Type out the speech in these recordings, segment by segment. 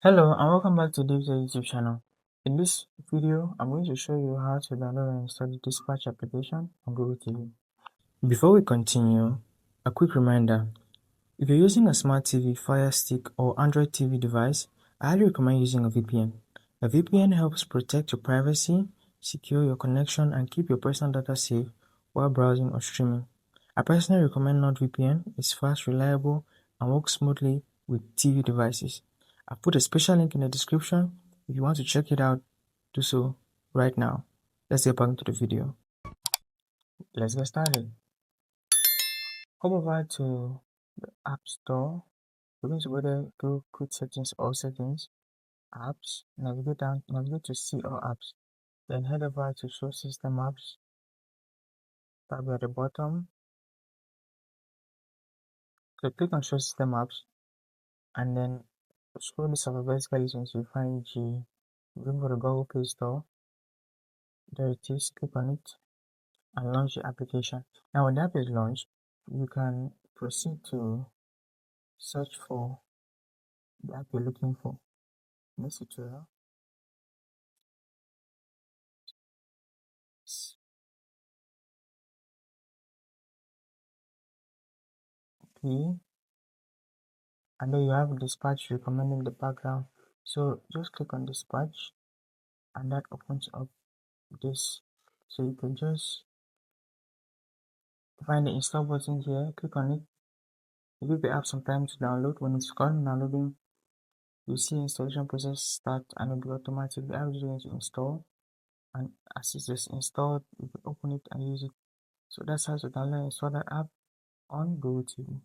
Hello and welcome back to DaveTech YouTube channel. In this video, I'm going to show you how to download and install the Dispatch application on Google TV. Before we continue, a quick reminder. If you're using a smart TV, Fire Stick or Android TV device, I highly recommend using a VPN. A VPN helps protect your privacy, secure your connection, and keep your personal data safe while browsing or streaming. I personally recommend NordVPN. It's fast, reliable, and works smoothly with TV devices. I've put a special link in the description. If you want to check it out, do so right now. Let's get back into the video. Let's get started. Come over to the App Store. We're going to go there, go quick settings, all settings, apps, navigate to see all apps. Then head over to show system apps. Tab at the bottom. So click on show system apps and then scroll this alphabetically until you find G. Go to the Google Play Store. There it is, click on it and launch the application. Now when the app is launched, you can proceed to search for the app you're looking for. Next tutorial. Okay. And then you have dispatch recommending the background. So just click on dispatch and that opens up this. So you can just find the install button here, click on it. It will give the app some time to download. When it's done downloading, you see installation process start and it will be automatic. The app is going to install, and as it's just installed, you can open it and use it. So that's how to download and install that app on Google TV.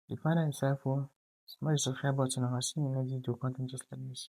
If you find that insightful, smash the subscribe button and I'll see you in the next video content just like this.